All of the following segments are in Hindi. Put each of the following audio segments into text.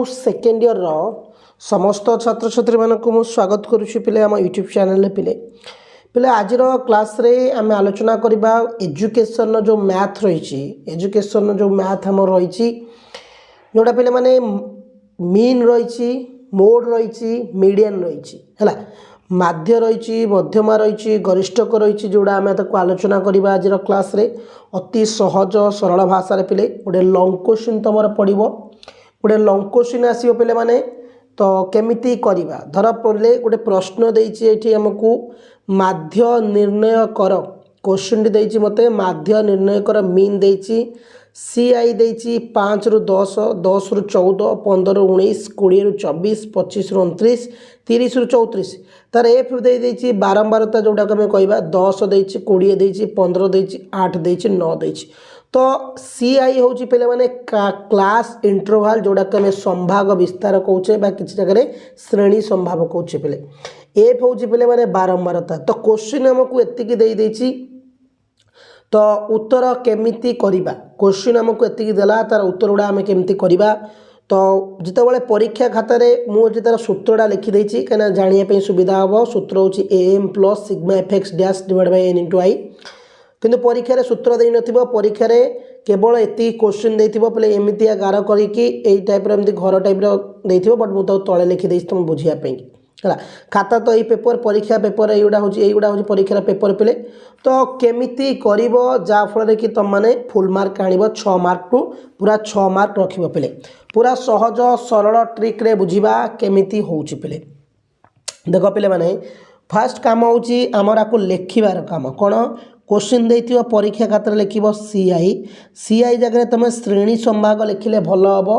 सेकेंड इयर समस्त छात्र छात्री मानक मु स्वागत करुच्ची पिले आम यूट्यूब चैनल पिले पिले आज क्लास रे आम आलोचना करबा एजुकेशन जो मैथ रही एजुकेशन जो मैथ आम रही जोटा पिले माने मीन रही मोड रही मीडियन रही है माध्य रही मध्यमा रही गरिष्ठक रही जोड़ा आम आलोचना करबा आज क्लास रे अति सहज सरल भाषा पिले गोटे लंग क्वेश्चन तुम पड़ो गोटे लंग क्वेश्चन आसो पे माने तो केमिति करिबा धर पड़े गोटे प्रश्न देती आमको माध्य निर्णय कर क्वेश्चन देती मते माध्य निर्णय कर मीन देती सीआई देती 5 रु 10 10 रु 14 15 रु 19 20 रु 24 25 रु 29 30 रु 34 तार एफ देती बारंबारता जोटा आम कह 10 देती 20 देती 15 देती 8 देती 9 देती तो सीआई हूँ पे माने क्लास इंटरवाल जोड़ा आम संभाग विस्तार कौचे किसी जगह श्रेणी संभाग कौचे पे एफ हूँ पे माने बारंबारता तो क्वेश्चन आमको एतिकी देती तो उत्तर केमिति करिबा क्वेश्चन आमको एतिकी देला तार उत्तर गुड़ा आम केमिति करिबा तो जितेबाला परीक्षा खातार मुझे तार सूत्रटा लिखिदे कहीं जानापी सुविधा हम सूत्र हूँ M plus sigma F X dash divide by N into I किंतु परीक्षा सूत्र दे नथिबो परीक्षा केवल एति क्वेश्चन देथिबो पले एमितिया गार करिकी एई टाइप रो एमति घर टाइप रो देथिबो बट मु तो तळे लिखि देछि तुम बुझिया पई हला खाता तो एई पेपर परीक्षा पेपर एइडा होची परीक्षा पेपर पेले तो केमिति करिवो जा फल रे कि तुम माने फुल मार्क आनिबो 6 मार्क टू पूरा 6 मार्क रखिबो पेले पूरा सहज सरल ट्रिक रे बुझिबा केमिति होउची पेले देखो पेले माने फास्ट काम होची हमरा को लेखिबार काम कोन क्वेश्चन देथिबो परीक्षा खातर लिखिबो सीआई जगह तुम श्रेणी संभाग लिखिले भल हम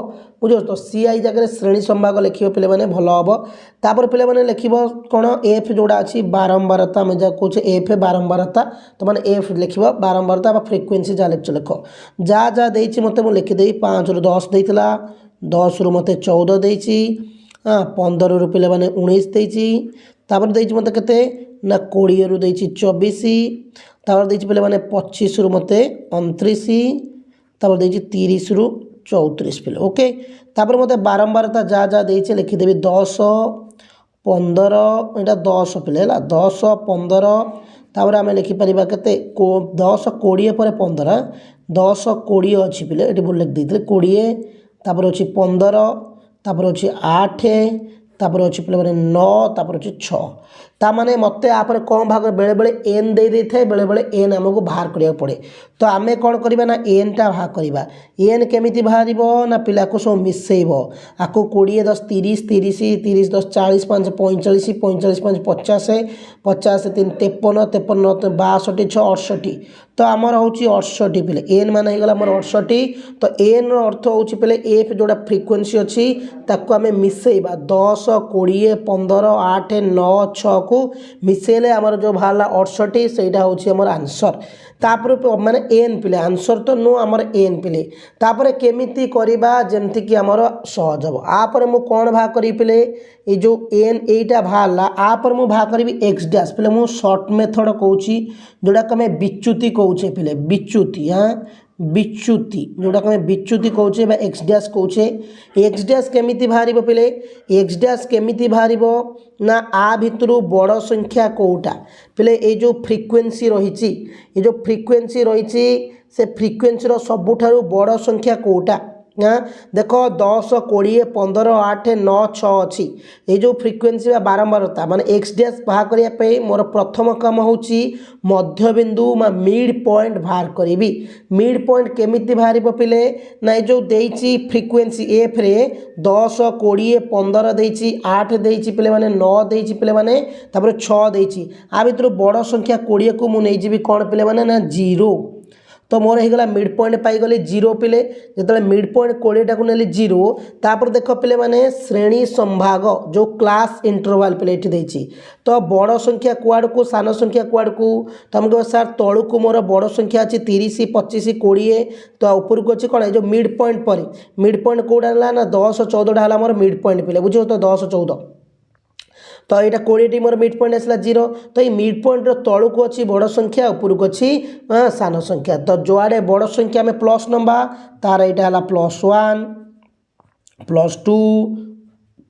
बुझ तो सीआई जगह श्रेणी संभाग लिखिबो पे माने भल हम तापर पे माने लिखिबो कोन एफ जोड़ा अछि बारंबारता में जा कुछ एफ बारंबारता तो माने एफ लिखिबो बारंबारता बा फ्रीक्वेंसी जा लिखो जा जा देछि मते मु लिखि देई 5 रु 10 देइतला 10 रु मते 14 देछि 15 रु पे माने 19 देछि तापर देछि मते केते ना 20 रु देछि 24 तापर देछि पे माने 25 रु मते 29 तापर देछि 30 रु 34 पे ओके तापर मते बारंबारता जा जा देछि लिखि देबी 10 15 एटा 10 पे है 10 15 तापर आम लिखि परिबा केते 10 20 पर 15 10 20 अछि पे एटी बोल लिख देइतले 20 तापर अछि 15 तापर अछि 8 तापर अच्छी पे माने 9 तापर अच्छी 6 ता माने मते आपर कौन भाग बेले बेले एन दे दे थे बेले बेले एन हमको बाहर करिया पड़े तो आमे कौन करबा ना एन टा बाहर करबा एन केमिति बाहरिबो ना पिला को सब मिसेइबो आको 20 10 30 30 30 10 40 5 45 45 5 50 50 3 53 53 62 6 68 तो आमर हूँ 68 पिले एन मान हो गला मोर 68 तो एन अर्थ हूँ पे एफ जोड़ा फ्रिक्वेन्सी अच्छी ताको आम मिसेइबा 10 20 15 8 9 6 को मिसेले आमर जो बाहर 68 सेटा हूँ आमर आंसर तापर माने एन पिले आंसर तो नो आमर एन पिले तापर केमिति करिबा जेमति कि आमर सहज हम आपर मु कोन भा करी पिले ए जो एन एटा बाहरला आपर मु भा करी एक्स डैश पिले मु शॉर्ट मेथड कहूची जोड़ा कमे बिच्युति कहूचे पिले बिच्युति बिच्युति जोड़ा कमे बिच्युति कहूचे बा एक्स डैश कहूचे एक्स डैश केमिति बाहरिबो पिले एक्स डैश केमिति बाहरिबो ना आ भितरु बड़ संख्या कोटा पिले ए जो फ्रीक्वेंसी रही ये जो फ्रीक्वेंसी रही से फ्रीक्वेंसी रो सबुठारु बड़ संख्या कोटा देख 10 20 15 8 9 6 अच्छी ये जो फ्रीक्वेंसी बारंबारता माने एक्स डैश बाहर करने मोर प्रथम काम हूँ मध्यबिंदु मिड पॉइंट बाहर करी मिड पॉइंट केमिति बाहर पिले ना जो देइची फ्रीक्वेंसी एफ रे 10 20 15 देइची 8 देइची पिले माने 9 देइची पिले माने तापर 6 देइची आ भितर बड़ संख्या 20 को मु नै जीवी कोन पिले माने ना 0 तो मोर हो गला मिड पॉइंट पाईगली 0 पिले जो मिड पॉइंट 20 टाक नेली 0 तापर देख पिले माने श्रेणी संभाग जो क्लास इंटरवाल पिले एठी देछि तो बड़ संख्या कुआड को सान संख्या कुआड को तो हम कह सर तळु को मोर बड़ संख्या अछि 30 25 20 तो ऊपर को अछि कोन जो मिड पॉइंट पर मिड पॉइंट कोडा ना 10 14 हला मोर मिड पॉइंट पिले बुझो तो 10 14 तो यहाँ 20 मोर मिड पॉइंट आसला 0 तो ये मिड पॉइंट तलू को अच्छी बड़ संख्या ऊपर को अच्छी सान संख्या तो जोआड़े बड़ संख्या में प्लस नंबर तार यहाँ +1 +2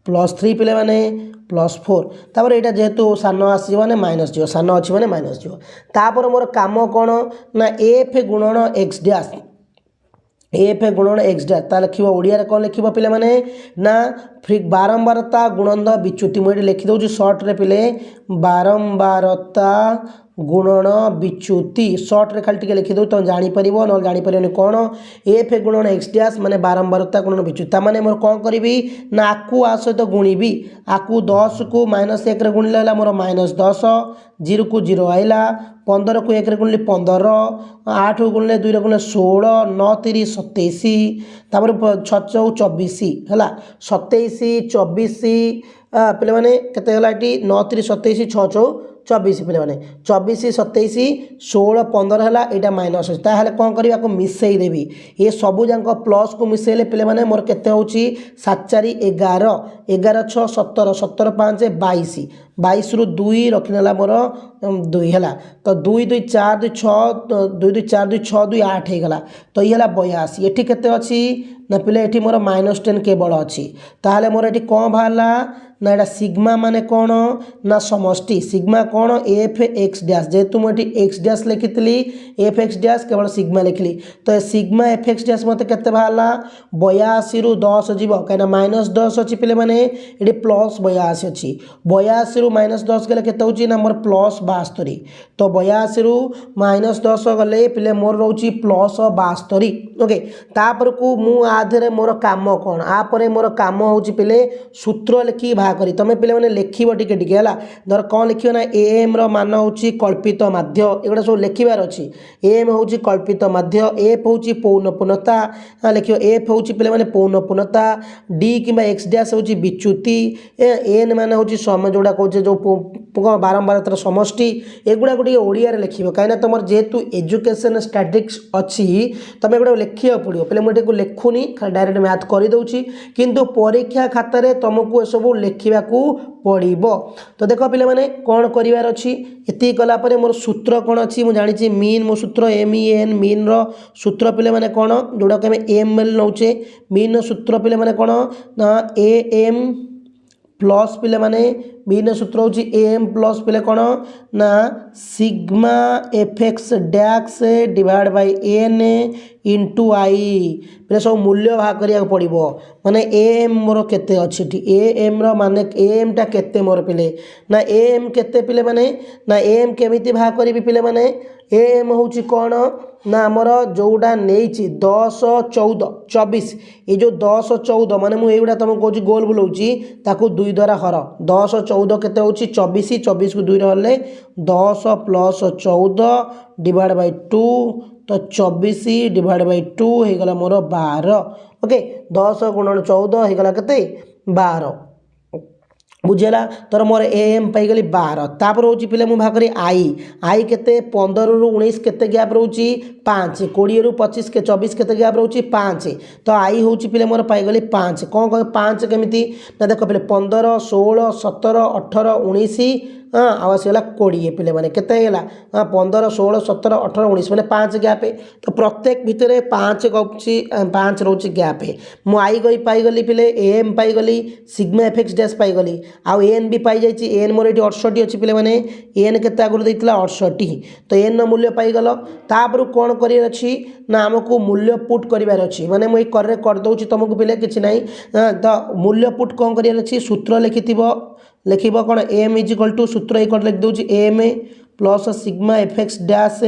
+3 पिले माने +4 तापर यहाँ जेहेतु सान आसो मैंने माइनस जीव सान अच्छी मैंने माइनस जीव तापर मोर कम कौन ना एफ गुणन एक्स डैश एफ गुणन एक्स डैश ता लिख ओडिया कौन लिख पे मैंने ना बारंबारता गुणन विच्युति मुझे लिखिदे सर्ट्रे पिले बारंबारता गुणन विच्युति सर्ट्रे खाली टे लिखिदे तुम जापर ना जापर कौन एफ गुणन एक्स डैश माने बारंबारता गुणन विच्युति माने मोर कौन करी ना आकु आ सहित गुणिबी आकु 10 को -1 रे गुणिले मोर -10 0 को 0 आइला 15 को 1 रे गुणिले 15 8 को गुणिले 2 रे गुणिले 16 9 3 27 तापर 6 4 24 है 27 24 पे मैंने केते 9 3 27 6 4 24 पे मैंने 24 27 16 15 है यहाँ माइनस अच्छे ताहले कौन करवा को मिसई देवी ये सबू जाक प्लस को मिसेले पे मैंने मोर केते होची 7 4 11 11 6 17 17 5 22 22 रु 2 रखिनेला मोर 2 है तो 2 2 4 2 6 2 2 4 2 6 2 8 होगा तो ये 82 ये केते अच्छी ना पिले ये मोर -10 केवल अच्छी ताहले मोर ये कौन बाहरला ना यहाँ सिग्मा माने कौन ना समष्टि सिग्मा कौन एफ एक्स डैश जेहेतु मुझे एक्स डैश लिखी एफ एक्स डैश केवल सिग्मा लिखली तो सिग्मा एफ एक्स डैश मत के बाहरला 82 रु 10 जीव कहीं -10 अच्छी पे मैंने ये +82 अच्छी 82 रु -10 गले के ना मोर +72 तो 82 रु -10 गले पे मोर रोची +72 ओके तापर को मु आधे मोर काम कौन आपर मोर काम हो पे सूत्र लिखी करी तुम पे मैंने लिख टे धर कौन लिख ना एम मान हूँ कल्पित माध्य एगुड़ा सब लिखार अच्छी एम हूँ कल्पित माध्य एफ हूँ पौनपूर्णता लिख एफ हूँ पे मैंने पौनपूर्णता डी कि एक्स डैश हूँ विच्युति एन मान हूँ समय जोड़ा कहे जो बारंबारतार समष्टि एगुड़ा गोटे ओडिया लिख कहीं तुम जेहेतु एजुकेशन स्टैटिक्स अच्छी तुम एगुड़ा लिखा पड़ो पे मुझे लिखुनी डायरेक्ट मैथ करदे किंतु परीक्षा खातार तुमको सब लिखा पड़ो तो देख पे मैंने कौन करार अच्छी ये कलापर मोर सूत्र कौन अच्छी मुझे जानी मीन मो सूत्र MEN मीन सूत्र पे मैंने कौन जोड़ा कि ML नौचे मीन सूत्र पे मैंने कौन ना AM प्लस पे मैंने मीन सूत्र हूँ AM प्लस पे कौन ना sigma F X dash divide by N into I पे सब मूल्य भाग करा पड़ो माने एम मोर केते अच्छी एम रे एम टा केते मोर पिले ना एम केते पिले माने ना एम केमिति भाग करी पिले माने एम हूँ कौन ना आमर जोड़ा नहीं 10 14 24 ये जो 10 14 माने मुझे युवा तुमको कौन गोल बुलाऊँगी ताकू 2 द्वारा हर 10 14 केते हूँ 24 24 को 2 हरले 10 + 14 डिवाइड बाय 2 तो 24 डिवाइड बाय 2 होगला मोर 12 ओके 10 × 14 होगला केते 12 बुझेगा तोर मोर एम पाईगली 12 तापर हूँ पे मुझे भाग करी आई केते 15 रु 19 केते गैप रोची 5 20 रु 25 के 24 केते गैप रोची 5 तो आई हूँ पे मोर पाईगली 5 कौन कह 5 केमी ना देख पे 15 16 17 18 19 हाँ आसगला 20 पे मैंने केते गला 15 16 17 18 19 मैंने 5 गैप तो प्रत्येक भितर 5 गपी 5 रोचे गैप मु आई गई पाईगली पे एम पाईगली सिग्मा एफ एक्स डैश पाईगली आउ एन भी पाई जाइए एन मोर ये 68 अच्छी पे मैंने एन के आगुरी देता 68 तो एन मूल्य पाईगल तापर कौन कर ना आमको मूल्य पुट करार अच्छी माने मुझे करे करदे तुमको पे कि ना तो मूल्य पुट कौन करार अच्छी सूत्र लिख कौन एम इजिकल टू सूत्र एक लिख दूँ M plus sigma F X dash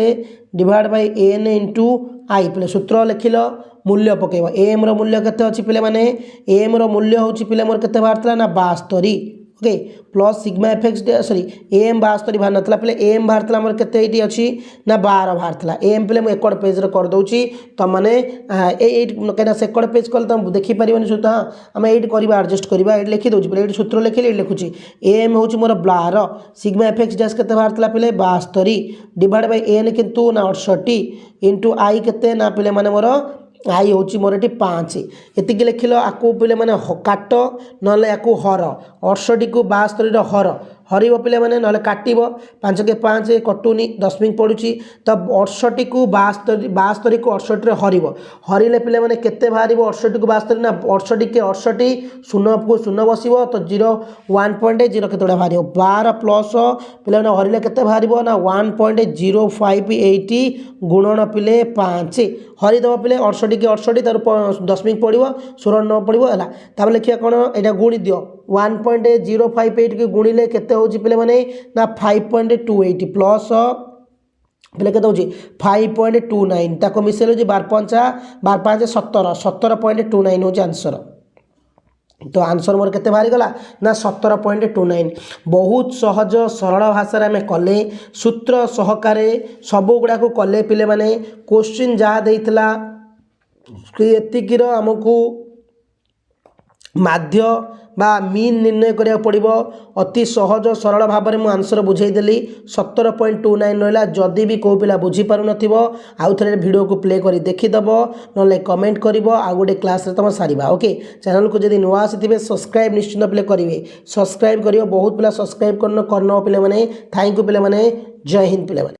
divide by N into I पे सूत्र लिखिल मूल्य पकेब एम रूल्य केते अच्छी पे मैंने एम रूल्य हूँ पे मोर के बाहर ना 72 okay plus sigma F X sorry M 72 बाहर नाला पे एम बाहर मोर के अच्छी ना 12 बाहर एम पे मुझे एकड़ पेज करदे तुम मैंने कहीं सेकड़ पेज कल तुम देखिपार सूत्र हाँ आम ये करवा एडजस्ट करवा ये लिखिदे पे ये सूत्र लिखिले लिखुची एम हूँ मोर 12 सिग्मा एफ एक्स डैश के बाहर पे 72 डिवाइड बाय एन किंतु ना 68 इंटू आई के ना पे मैंने मोर आई हूँ मोर ये 5 ये लिखिल आपको पे मैंने काट ना या हर 68 को 72 हर हरिब पिले माने नले काटिब 5 के 5 कटुनी दशमिक पड़ुची तो 68 को 72 को 68 रे हरिब हरिले पिले माने केते बाहरिब 68 को 72 ना 68 के 68 शून्य को शून्य बसिबो तो 0 1.0 केतोडा बाहरिब 12 प्लस पिले माने हरिले केते बाहरिब ना 1.058 गुणन पिले 5 हरि दब पिले 68 के 68 तार दशमिक पड़ो 16 9 पड़ो है तापर लिखिया कौन यहाँ गुणी दियो 1.058 के गुणिले केते होची पिले माने ना 5.28 प्लस पिले केते होची 5.29 ताको मिसेल होची 12 5 17 17.29 होची आंसर तो आंसर मोर केते बाहरी गला ना 17.29 बहुत सहज सरल भाषा आम कले सूत्र सहकारे सब गुड़ा को कले पिले माने क्वेश्चन जहाँ देइतला एतिकीर आमको माध्य बा मीन निर्णय करिया पड़िबो अति सहज सरल भाव में मु आंसर बुझेदेली 17.29 रहा जदि भी को पिला बुझी पारु नथिबो आउ थरे वीडियो को प्ले करी देखिदबो नले कमेंट करिवो आ गोटे क्लास रे तम सारिबा ओके चैनल को जदि नुआ आसीथिबे सब्सक्राइब निश्चित प्ले करिवे सब्सक्राइब करियो बहुत पिला सब्सक्राइब करनो पिले माने थैंक यू पिले माने जय हिंद पिले माने।